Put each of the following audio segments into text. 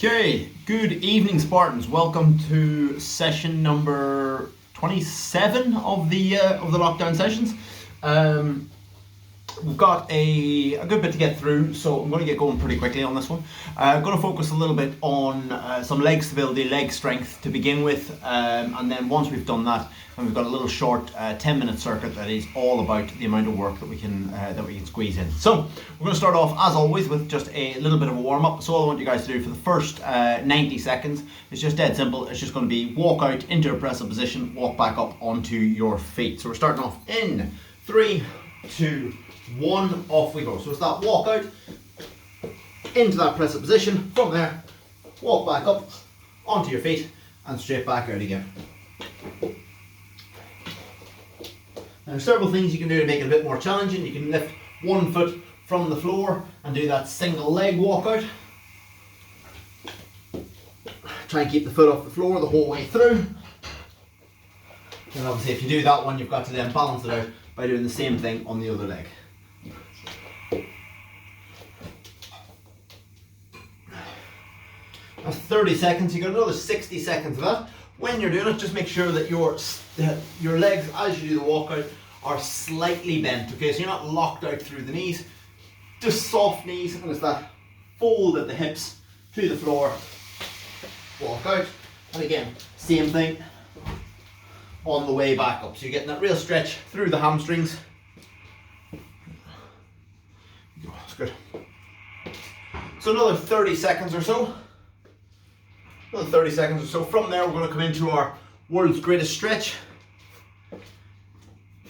Okay, good evening, Spartans. Welcome to session number 27 of the lockdown sessions. We've got a good bit to get through, so I'm going to get going pretty quickly on this one. I'm going to focus a little bit on some leg stability, leg strength to begin with, and then once we've done that, and we've got a little short 10-minute circuit that is all about the amount of work that we can squeeze in. So we're going to start off, as always, with just a little bit of a warm-up. So all I want you guys to do for the first 90 seconds is just dead simple. It's just going to be walk out into a press-up position, walk back up onto your feet. So we're starting off in 3, 2, 1, off we go. So it's that walk out into that press-up position. From there, walk back up onto your feet and straight back out again. Now, there's several things you can do to make it a bit more challenging. You can lift one foot from the floor and do that single leg walk out. Try and keep the foot off the floor the whole way through. And obviously if you do that one, you've got to then balance it out by doing the same thing on the other leg. That's 30 seconds. You got another 60 seconds of that. When you're doing it, just make sure that your legs, as you do the walkout, are slightly bent. Okay, so you're not locked out through the knees. Just soft knees, and it's that fold at the hips to the floor. Walk out, and again, same thing on the way back up. So you're getting that real stretch through the hamstrings. That's good. So another 30 seconds or so. Another 30 seconds or so. From there, we're going to come into our world's greatest stretch.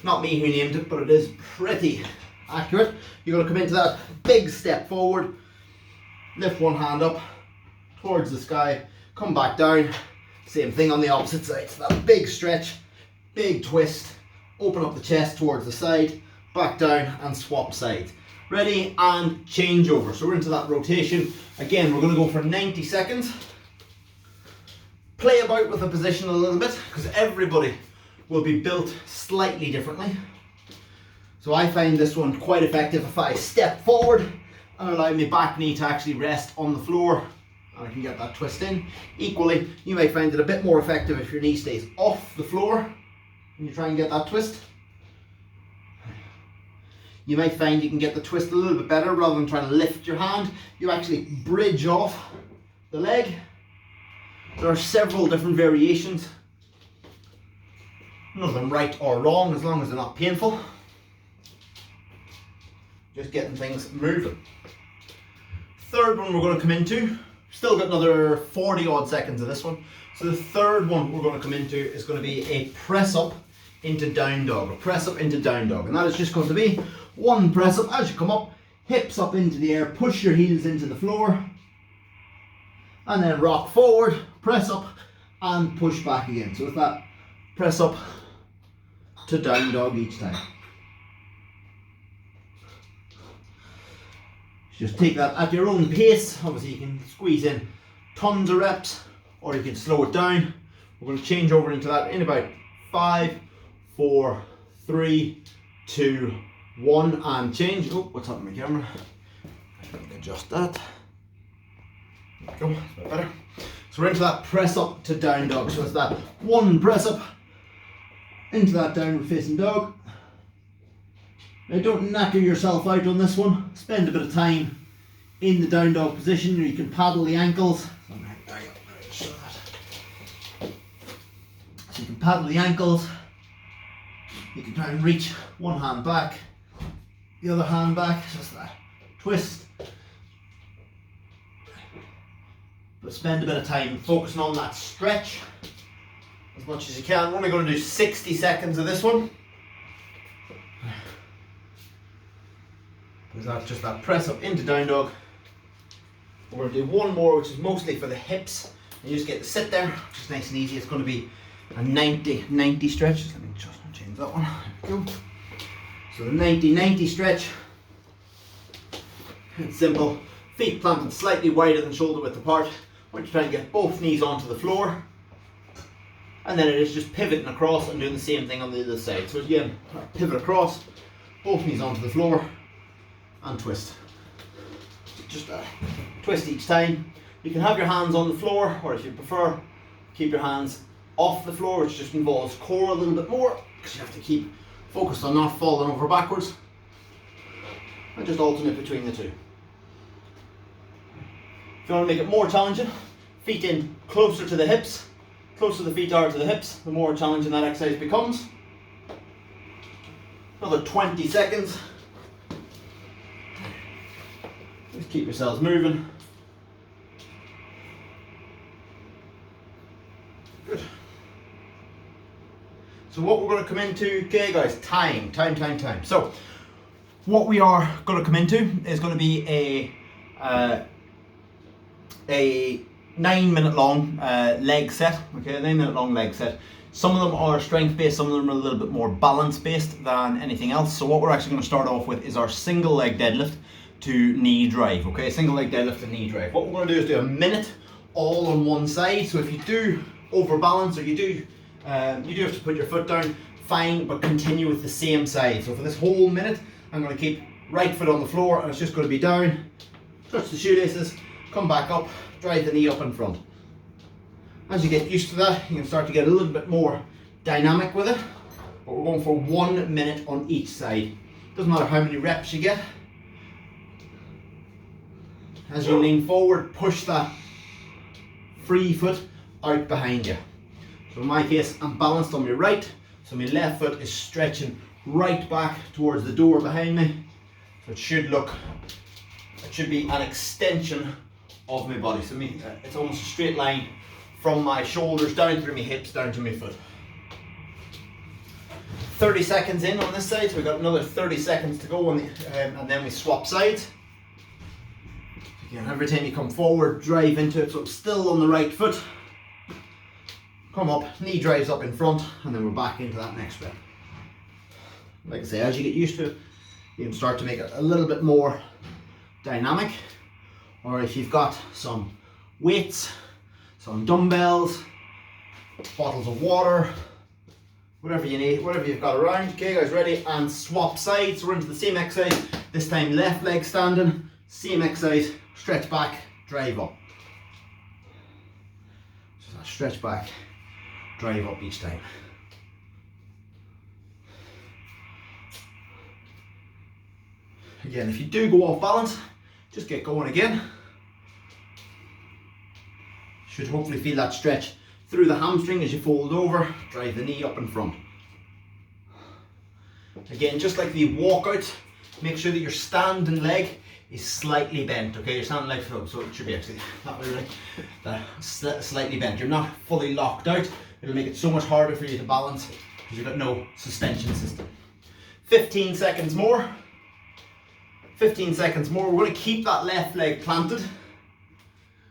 Not me who named it, but it is pretty accurate. You're going to come into that big step forward. Lift one hand up towards the sky. Come back down. Same thing on the opposite side. So that big stretch, big twist. Open up the chest towards the side. Back down and swap sides. Ready and change over. So we're into that rotation. Again, we're going to go for 90 seconds. Play about with the position a little bit because everybody will be built slightly differently. So I find this one quite effective if I step forward and allow my back knee to actually rest on the floor and I can get that twist in. Equally, you may find it a bit more effective if your knee stays off the floor and you try and get that twist. You might find you can get the twist a little bit better rather than trying to lift your hand. You actually bridge off the leg. There are several different variations. None of them right or wrong as long as they're not painful. Just getting things moving. Third one we're going to come into. Still got another 40 odd seconds of this one. So the third one we're going to come into is going to be a press up into down dog. A press up into down dog. And that is just going to be one press up as you come up. Hips up into the air. Push your heels into the floor. And then rock forward, press up, and push back again. So it's that press up to down dog each time. Just take that at your own pace. Obviously you can squeeze in tons of reps, or you can slow it down. We're going to change over into that in about 5, 4, 3, 2, 1, and change. Oh, what's happening to my camera? Let me adjust that. Go, it's a bit better. So we're into that press up to down dog. So it's that one press up into that downward facing dog. Now don't knacker yourself out on this one. Spend a bit of time in the down dog position. You can paddle the ankles. So you can paddle the ankles. You can try and reach one hand back, the other hand back. Just that twist. But spend a bit of time focusing on that stretch as much as you can. We're only going to do 60 seconds of this one. Is that just that press up into down dog? We're going to do one more, which is mostly for the hips. And you just get to sit there, just nice and easy. It's going to be a 90 stretch. Let me just change that one. There we go. So the 90 stretch. It's simple. Feet planted slightly wider than shoulder width apart. We're trying to get both knees onto the floor. And then it is just pivoting across and doing the same thing on the other side. So again, pivot across, both knees onto the floor, and twist. Just twist each time. You can have your hands on the floor, or if you prefer, keep your hands off the floor, which just involves core a little bit more, because you have to keep focused on not falling over backwards, and just alternate between the two. If you want to make it more challenging, feet in closer to the hips. Closer the feet are to the hips, the more challenging that exercise becomes. Another 20 seconds. Just keep yourselves moving. Good. So what we're going to come into, okay guys, time. So what we are going to come into is going to be a 9-minute long leg set, okay, a 9-minute long leg set. Some of them are strength based, some of them are a little bit more balance based than anything else. So what we're actually going to start off with is our single leg deadlift to knee drive, okay, single leg deadlift to knee drive. What we're going to do is do a minute all on one side. So if you do overbalance, or you do have to put your foot down, fine, but continue with the same side. So for this whole minute, I'm going to keep right foot on the floor, and it's just going to be down, touch the shoelaces, come back up, drive the knee up in front. As you get used to that, you can start to get a little bit more dynamic with it, but we're going for 1 minute on each side. Doesn't matter how many reps you get. As you lean forward, push that free foot out behind you. So in my case, I'm balanced on my right, so my left foot is stretching right back towards the door behind me. So it should be an extension of my body. So it's almost a straight line from my shoulders down through my hips, down to my foot. 30 seconds in on this side, so we've got another 30 seconds to go, and then we swap sides. Again, every time you come forward, drive into it, so it's still on the right foot. Come up, knee drives up in front, and then we're back into that next rep. Like I say, as you get used to it, you can start to make it a little bit more dynamic. Or if you've got some weights, some dumbbells, bottles of water, whatever you need, whatever you've got around. Okay guys, ready? And swap sides. We're into the same exercise. This time left leg standing, same exercise, stretch back, drive up. So stretch back, drive up each time. Again, if you do go off balance, just get going again. Should hopefully feel that stretch through the hamstring as you fold over, drive the knee up in front. Again, just like the walkout, make sure that your standing leg is slightly bent, okay? Your standing leg, so it should be actually that way, right? Slightly bent. You're not fully locked out. It'll make it so much harder for you to balance because you've got no suspension system. 15 seconds more. 15 seconds more. We're going to keep that left leg planted,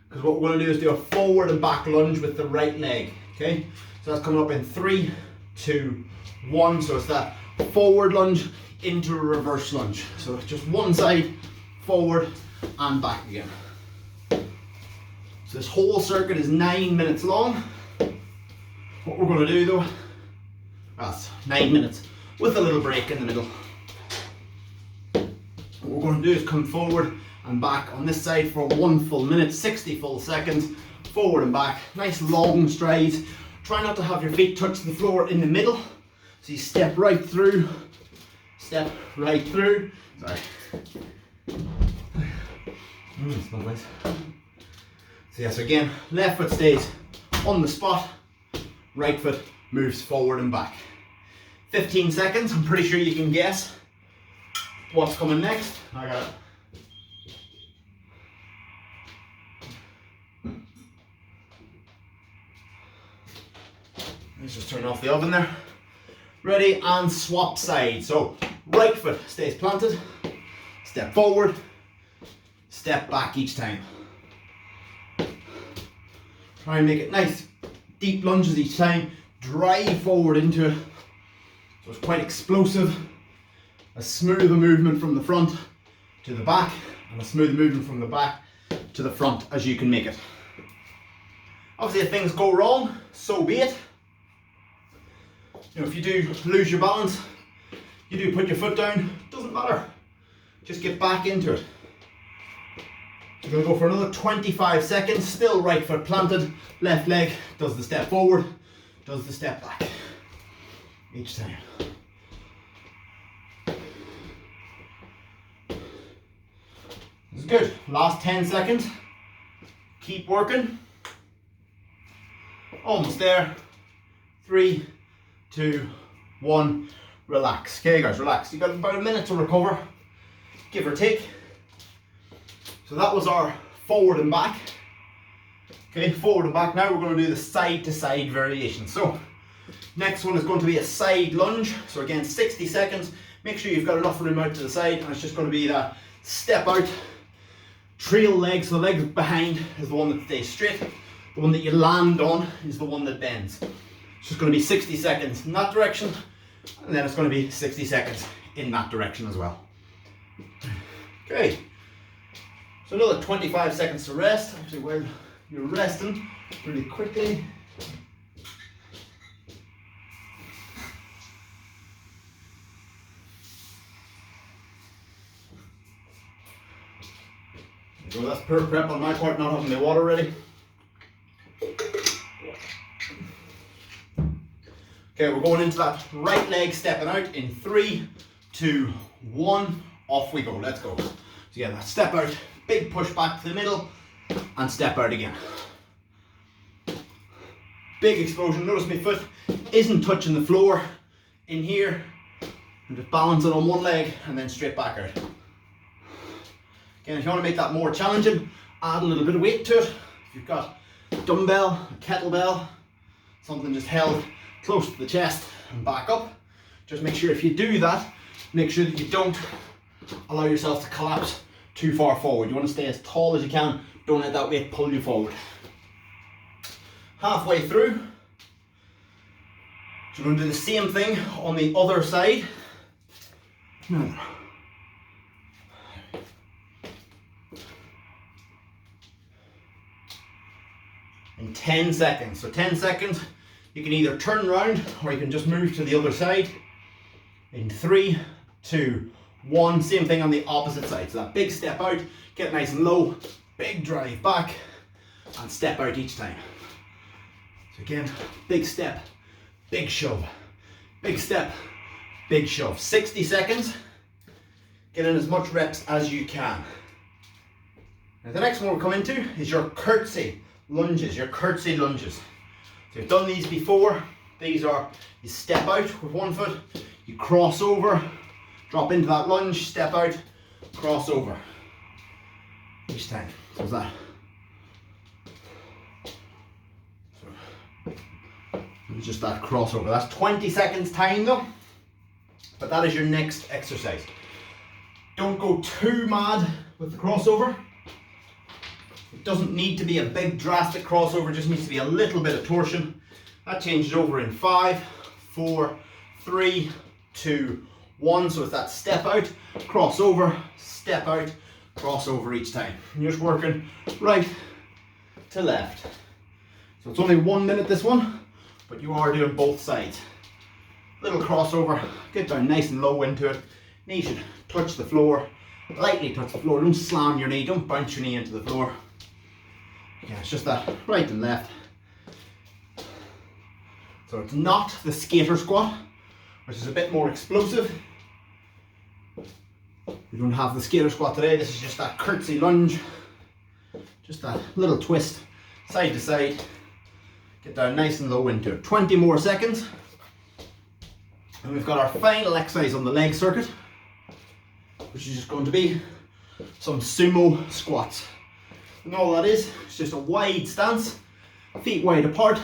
because what we're going to do is do a forward and back lunge with the right leg. Okay, so that's coming up in 3, 2, 1. So it's that forward lunge into a reverse lunge. So just one side, forward and back again. So this whole circuit is 9 minutes long. What we're going to do though, that's 9 minutes with a little break in the middle. What we're going to do is come forward and back on this side for 1 full minute, 60 full seconds, forward and back, nice long strides. Try not to have your feet touch the floor in the middle, so you step right through, sorry. Smells nice. So yes, again, left foot stays on the spot, right foot moves forward and back. 15 seconds, I'm pretty sure you can guess what's coming next. I got it. Let's just turn off the oven there. Ready, and swap sides. So right foot stays planted, step forward, step back each time. Try and make it nice, deep lunges each time. Drive forward into it. So it's quite explosive. A smoother movement from the front to the back, and a smoother movement from the back to the front as you can make it. Obviously, if things go wrong, so be it. You know, if you do lose your balance, you do put your foot down, doesn't matter. Just get back into it. We're going to go for another 25 seconds, still right foot planted, left leg does the step forward, does the step back, each time. This is good. Last 10 seconds. Keep working. Almost there. 3, 2, 1. Relax. Okay guys, relax. You've got about a minute to recover, give or take. So that was our forward and back. Okay, forward and back. Now we're going to do the side to side variation. So next one is going to be a side lunge. So again, 60 seconds. Make sure you've got enough room out to the side, and it's just going to be that step out, trail leg. So the leg behind is the one that stays straight. The one that you land on is the one that bends. It's just going to be 60 seconds in that direction, and then it's going to be 60 seconds in that direction as well. Okay, so another 25 seconds to rest. Actually, while you're resting, really quickly. There you go, that's pure prep on my part, not having my water ready. Okay, we're going into that right leg stepping out in 3, 2, 1. Off we go. Let's go. So yeah, that step out, big push back to the middle, and step out again. Big explosion. Notice my foot isn't touching the floor in here. I'm just balancing on one leg and then straight back out. Again, if you want to make that more challenging, add a little bit of weight to it. If you've got a dumbbell, a kettlebell, something just held close to the chest and back up. Just make sure if you do that, make sure that you don't allow yourself to collapse too far forward. You want to stay as tall as you can. Don't let that weight pull you forward. Halfway through, so we're going to do the same thing on the other side. In 10 seconds. So 10 seconds, you can either turn around or you can just move to the other side. In 3, 2, 1. Same thing on the opposite side. So that big step out, get nice and low, big drive back, and step out each time. So again, big step, big shove, big step, big shove. 60 seconds. Get in as much reps as you can. Now the next one we'll come into is your curtsy lunges, your curtsy lunges. So you've done these before. These are, you step out with one foot, you cross over, drop into that lunge, step out, cross over. Each time. How's that? So, it's just that crossover. That's 20 seconds time though, but that is your next exercise. Don't go too mad with the crossover. It doesn't need to be a big drastic crossover, it just needs to be a little bit of torsion. That changes over in 5, 4, 3, 2, 1. So it's that step out, crossover, step out, crossover each time. And you're just working right to left. So it's only 1 minute this one, but you are doing both sides. Little crossover, get down nice and low into it. Knee should touch the floor, lightly touch the floor. Don't slam your knee, don't bounce your knee into the floor. Yeah, it's just that right and left. So it's not the skater squat, which is a bit more explosive. We don't have the skater squat today. This is just that curtsy lunge. Just that little twist, side to side. Get down nice and low into it. 20 more seconds. And we've got our final exercise on the leg circuit, which is just going to be some sumo squats. And all that is, it's just a wide stance, feet wide apart,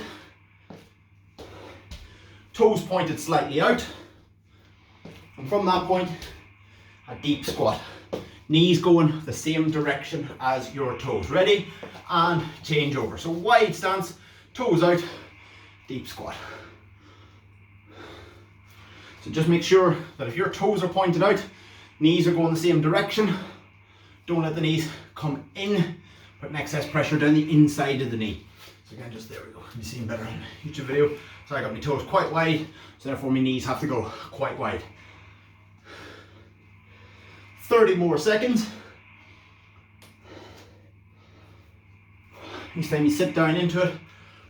toes pointed slightly out, and from that point, a deep squat. Knees going the same direction as your toes. Ready? And change over. So wide stance, toes out, deep squat. So just make sure that if your toes are pointed out, knees are going the same direction. Don't let the knees come in, put an excess pressure down the inside of the knee. So again, just there we go. You're seeing better in YouTube video. So I got my toes quite wide, so therefore my knees have to go quite wide. 30 more seconds. Each time you sit down into it,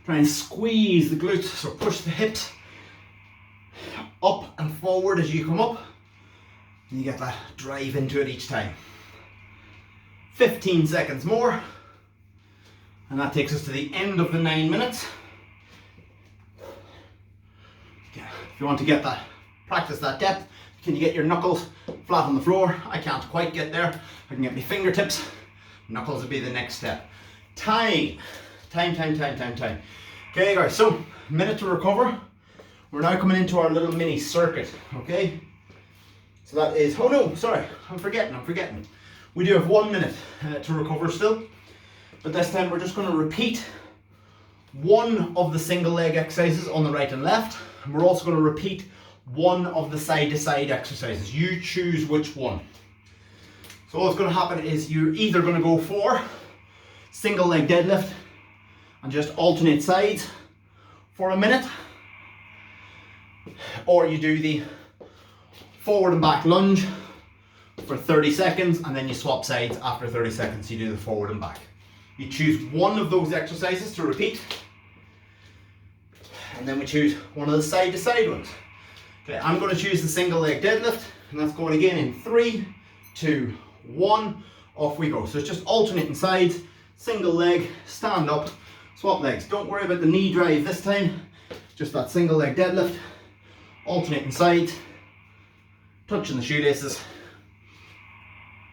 try and squeeze the glutes, so push the hips up and forward as you come up, and you get that drive into it each time. 15 seconds more, and that takes us to the end of the 9 minutes. Okay, if you want to get that, practice that depth, can you get your knuckles flat on the floor? I can't quite get there. I can get my fingertips. Knuckles would be the next step. Time. Okay guys, so minute to recover. We're now coming into our little mini circuit, okay? So that is, oh no, sorry, I'm forgetting. We do have 1 minute to recover still, but this time we're just going to repeat one of the single leg exercises on the right and left, and we're also going to repeat one of the side to side exercises. You choose which one. So what's going to happen is you're either going to go for single leg deadlift and just alternate sides for a minute, or you do the forward and back lunge for 30 seconds and then you swap sides after 30 seconds. You do the forward and back. You choose one of those exercises to repeat, and then we choose one of the side to side ones. Okay, I'm going to choose the single leg deadlift, and that's going again in 3, 2, 1, off we go. So it's just alternating sides, single leg, stand up, swap legs. Don't worry about the knee drive this time, just that single leg deadlift, alternating sides, touching the shoelaces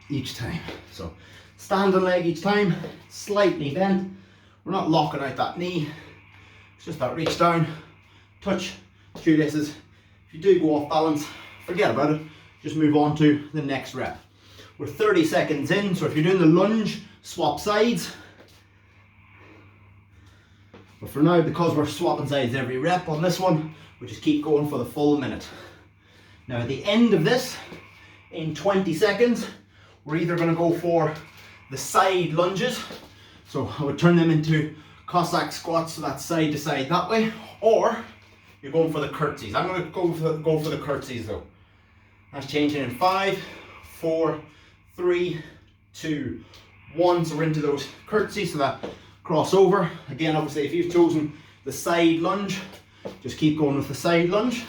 each time. So standing leg each time, slightly bent. We're not locking out that knee, it's just that reach down, touch shoelaces. If you do go off balance, forget about it, just move on to the next rep. We're 30 seconds in, so if you're doing the lunge, swap sides. But for now, because we're swapping sides every rep on this one, we just keep going for the full minute. Now at the end of this, in 20 seconds, we're either going to go for the side lunges, so I would turn them into Cossack squats, so that's side to side that way, or you're going for the curtsies. I'm going to go for the curtsies though. That's changing in 5, 4, 3, 2, 1. So we're into those curtsies, so that crossover. Again, obviously, if you've chosen the side lunge, just keep going with the side lunge.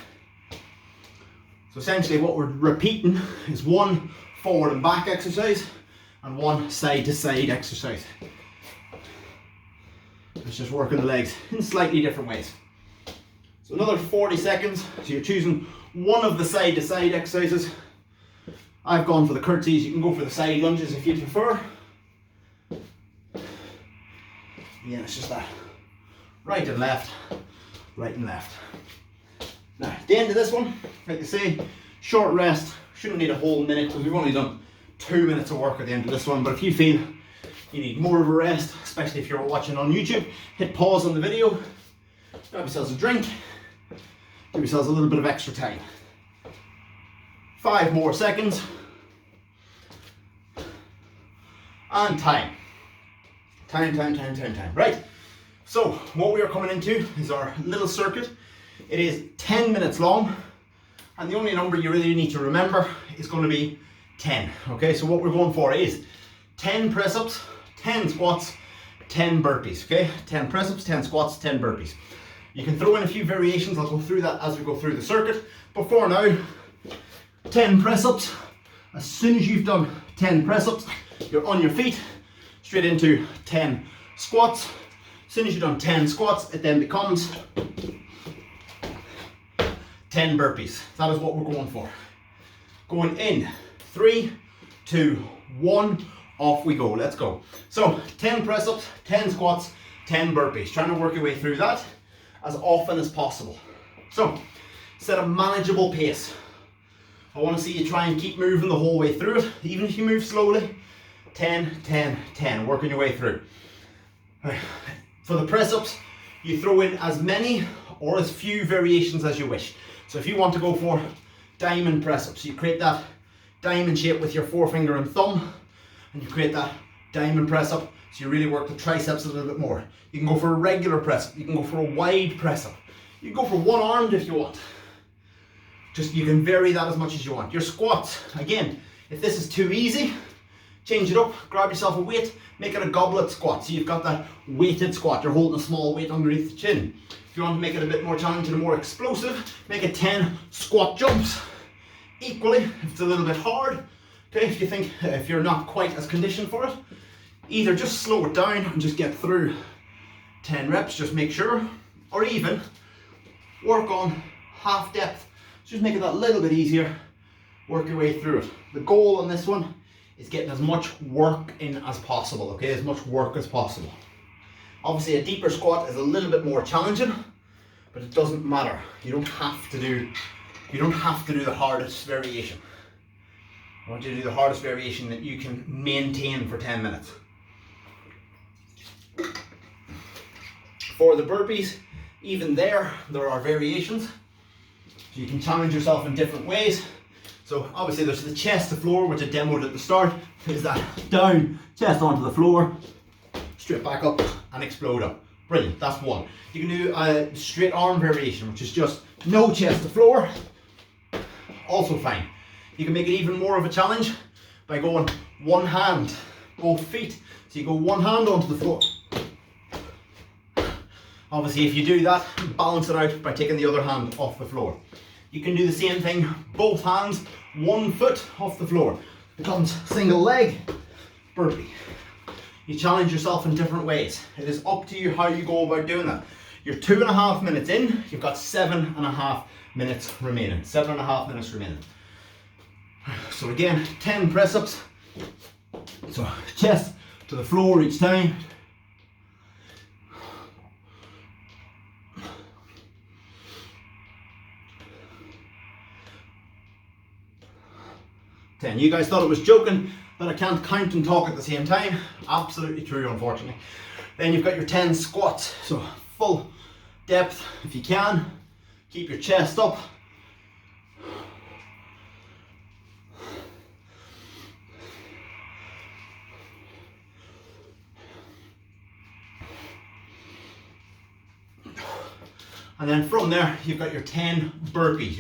So essentially, what we're repeating is one forward and back exercise and one side to side exercise. It's just working the legs in slightly different ways. So another 40 seconds. So you're choosing one of the side to side exercises. I've gone for the curtsies. You can go for the side lunges if you prefer. Yeah, it's just that right and left, right and left. Now, at the end of this one, like I say, short rest. Shouldn't need a whole minute because we've only done 2 minutes of work at the end of this one. But if you feel you need more of a rest, especially if you're watching on YouTube, hit pause on the video, grab yourselves a drink, give yourselves a little bit of extra time. 5 more seconds. And time. Time. Right. So what we are coming into is our little circuit. It is 10 minutes long, and the only number you really need to remember is going to be 10. Okay, so what we're going for is 10 press-ups, 10 squats, 10 burpees. Okay, 10 press-ups, 10 squats, 10 burpees. You can throw in a few variations. I'll go through that as we go through the circuit. But for now, 10 press-ups. As soon as you've done 10 press-ups, you're on your feet, straight into 10 squats. As soon as you've done 10 squats, it then becomes 10 burpees. That is what we're going for. Going in 3, 2, 1, off we go. Let's go. So 10 press-ups, 10 squats, 10 burpees. Trying to work your way through that as often as possible. So set a manageable pace. I want to see you try and keep moving the whole way through it, even if you move slowly. 10, 10, 10, working your way through. For the press-ups, you throw in as many or as few variations as you wish. So if you want to go for diamond press-ups, you create that diamond shape with your forefinger and thumb, and you create that diamond press-up, so you really work the triceps a little bit more. You can go for a regular press-up, you can go for a wide press-up, you can go for one-armed if you want. Just, you can vary that as much as you want. Your squats, again, if this is too easy, change it up, grab yourself a weight, make it a goblet squat. So you've got that weighted squat, you're holding a small weight underneath the chin. If you want to make it a bit more challenging and more explosive, make it 10 squat jumps. Equally, if it's a little bit hard, okay, if you think, if you're not quite as conditioned for it, either just slow it down and just get through 10 reps, just make sure, or even work on half depth. Just make it that little bit easier, work your way through it. The goal on this one is getting as much work in as possible, okay, as much work as possible. Obviously a deeper squat is a little bit more challenging, but it doesn't matter. You don't have to do the hardest variation. I want you to do the hardest variation that you can maintain for 10 minutes. For the burpees, even there are variations. So you can challenge yourself in different ways. So obviously there's the chest to floor, which I demoed at the start. Is that down, chest onto the floor, straight back up and explode up. Brilliant, that's one. You can do a straight arm variation, which is just no chest to floor. Also fine. You can make it even more of a challenge by going one hand, both feet. So you go one hand onto the floor. Obviously if you do that, balance it out by taking the other hand off the floor. You can do the same thing, both hands, one foot off the floor. Becomes single leg burpee. You challenge yourself in different ways. It is up to you how you go about doing that. You're 2.5 minutes in, you've got 7.5 minutes remaining. 7.5 minutes remaining. So again, 10 press ups. So chest to the floor each time. You guys thought it was joking that I can't count and talk at the same time. Absolutely true, unfortunately. Then you've got your 10 squats. So full depth if you can. Keep your chest up. And then from there, you've got your 10 burpees,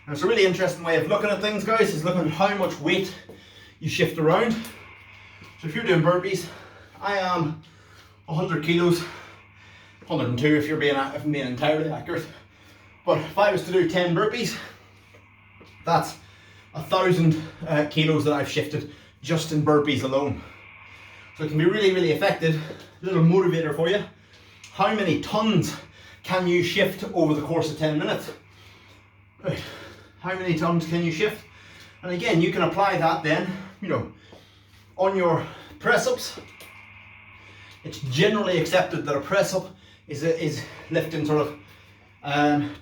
Now it's a really interesting way of looking at things, guys, is looking at how much weight you shift around. So if you're doing burpees, I am 100 kilos, 102 if I'm being entirely accurate. But if I was to do 10 burpees, that's 1,000 kilos that I've shifted just in burpees alone. So it can be really, really effective. A little motivator for you. How many tons can you shift over the course of 10 minutes? Right. How many tons can you shift? And again, you can apply that then, on your press-ups. It's generally accepted that a press-up is lifting sort of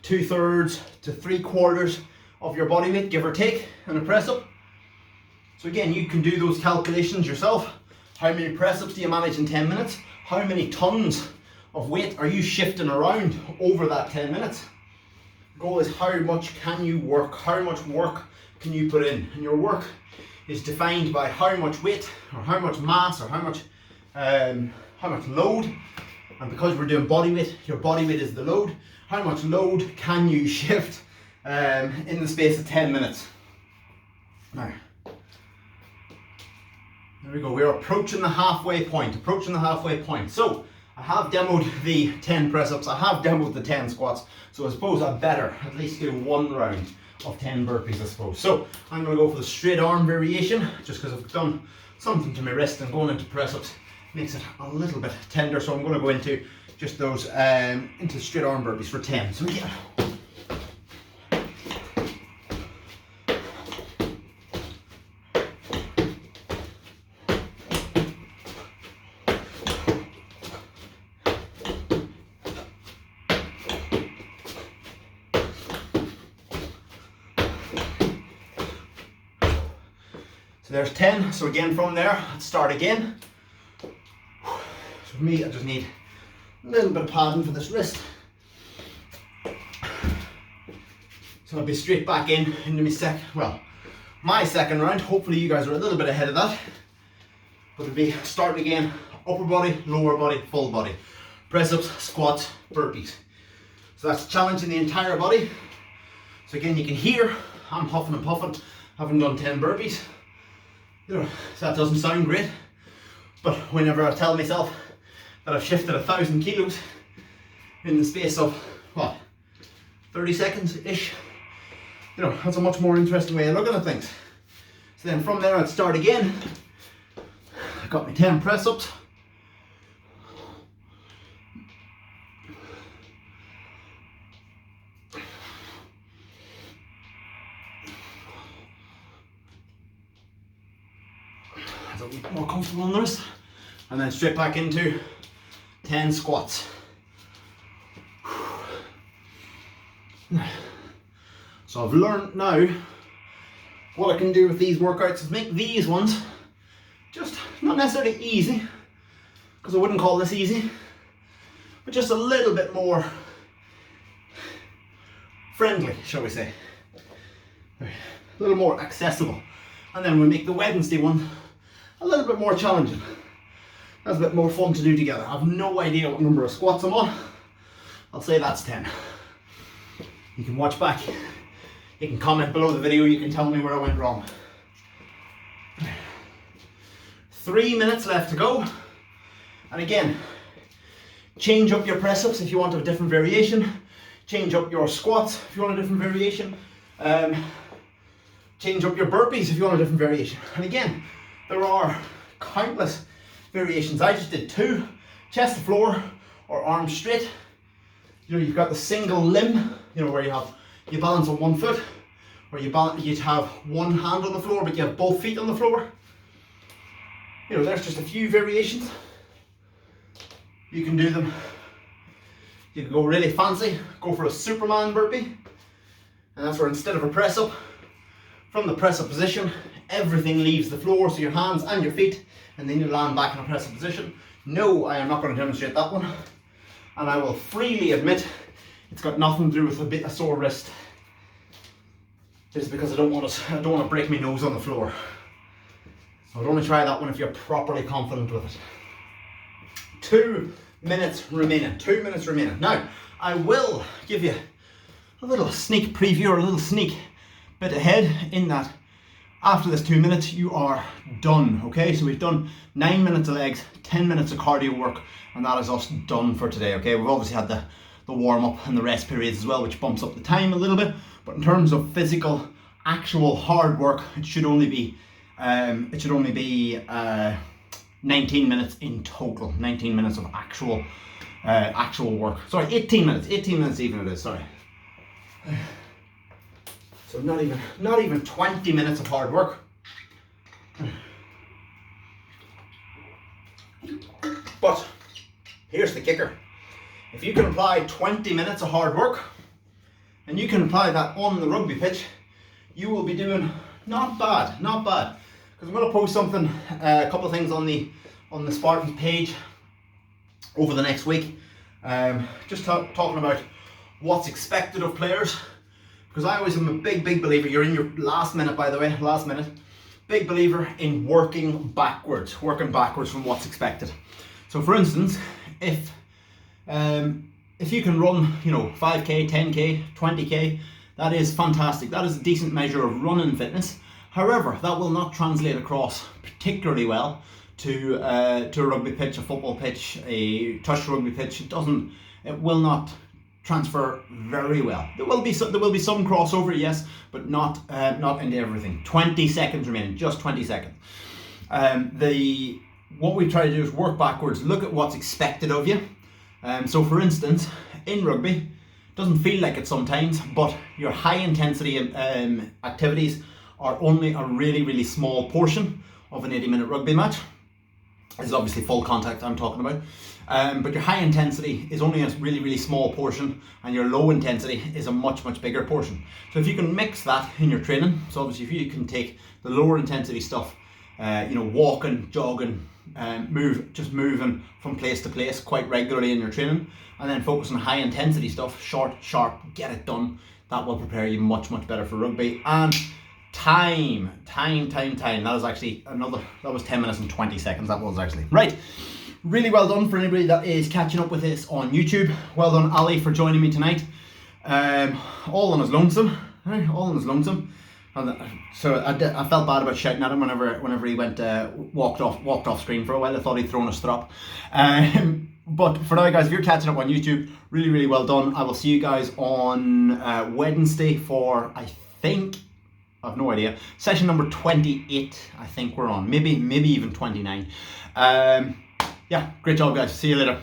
2/3 to 3/4 of your body weight, give or take, in a press-up. So again, you can do those calculations yourself. How many press-ups do you manage in 10 minutes? How many tons of weight are you shifting around over that 10 minutes? The goal is how much can you work? How much work can you put in? And your work is defined by how much weight or how much mass or how much load. And because we're doing body weight, your body weight is the load. How much load can you shift in the space of 10 minutes? Now, there we go. We're approaching the halfway point. So I have demoed the 10 press-ups, I have demoed the 10 squats, so I suppose I better at least do one round of 10 burpees, I suppose. So I'm going to go for the straight arm variation, just because I've done something to my wrist and going into press-ups makes it a little bit tender, so I'm going to go into just those, into straight arm burpees for 10. So yeah. So there's 10, so again from there, let's start again. So for me, I just need a little bit of padding for this wrist. So I'll be straight back into my second round. Hopefully you guys are a little bit ahead of that. But it'll be starting again, upper body, lower body, full body. Press-ups, squats, burpees. So that's challenging the entire body. So again, you can hear, I'm huffing and puffing, having done 10 burpees. You know, that doesn't sound great, but whenever I tell myself that I've shifted 1,000 kilos in the space of, what, 30 seconds-ish, you know, that's a much more interesting way of looking at things. So then from there I'd start again. I got my 10 press-ups. That's a bit more comfortable on this. And then straight back into 10 squats. So I've learned now what I can do with these workouts is make these ones just not necessarily easy, because I wouldn't call this easy, but just a little bit more friendly, shall we say. A little more accessible. And then we make the Wednesday one a little bit more challenging. That's a bit more fun to do together. I have no idea what number of squats I'm on. I'll say that's 10. You can watch back. You can comment below the video. You can tell me where I went wrong. 3 minutes left to go. And again, change up your press-ups if you want a different variation. Change up your squats if you want a different variation. Change up your burpees if you want a different variation. And again, there are countless variations. I just did 2, chest to floor or arms straight. You know, you've got the single limb, you know, where you balance on one foot, or you'd have one hand on the floor but you have both feet on the floor. You know, there's just a few variations. You can do them. You can go really fancy, go for a Superman burpee, and that's where instead of a press up, from the press up position, everything leaves the floor, so your hands and your feet, and then you land back in a press up position. No, I am not going to demonstrate that one, and I will freely admit it's got nothing to do with a sore wrist. It's because I don't want to break my nose on the floor. I would only try that one if you're properly confident with it. 2 minutes remaining. 2 minutes remaining. Now, I will give you a little sneak preview or a little sneak bit ahead in that after this 2 minutes you are done. Okay, so we've done 9 minutes of legs, 10 minutes of cardio work, and that is us done for today. Okay, we've obviously had the warm up and the rest periods as well, which bumps up the time a little bit, but in terms of physical, actual hard work, it should only be 19 minutes in total. 19 minutes of actual work. Sorry, 18 minutes. 18 minutes even it is. Sorry. So not even 20 minutes of hard work. But here's the kicker. If you can apply 20 minutes of hard work, and you can apply that on the rugby pitch, you will be doing not bad. Because I'm going to post something, a couple of things on the Spartans page over the next week, just talking about what's expected of players. Because I always am a big believer. You're in your last minute, by the way, big believer in working backwards from what's expected. So, for instance, if you can run, 5k, 10k, 20k, that is fantastic. That is a decent measure of running fitness. However, that will not translate across particularly well to a rugby pitch, a football pitch, a touch rugby pitch. It will not transfer very well. There will be some crossover, yes, but not into everything. 20 seconds remaining, just 20 seconds. What we try to do is work backwards, look at what's expected of you. So for instance, in rugby, doesn't feel like it sometimes, but your high intensity activities are only a really small portion of an 80-minute rugby match. This is obviously full contact I'm talking about. But your high intensity is only a really small portion, and your low intensity is a much bigger portion. So if you can mix that in your training, so obviously if you can take the lower intensity stuff, walking, jogging, moving from place to place quite regularly in your training, and then focus on high intensity stuff, short, sharp, get it done, that will prepare you much better for rugby. And time. That was 10 minutes and 20 seconds. That was actually right. Really well done for anybody that is catching up with this on YouTube. Well done, Ali, for joining me tonight. All on his lonesome. So I felt bad about shouting at him whenever he went walked off screen for a while. I thought he'd thrown a strop. But for now, guys, if you're catching up on YouTube, really, really well done. I will see you guys on Wednesday for, I think, I've no idea, session number 28. I think we're on, maybe even 29. Yeah, great job, guys. See you later.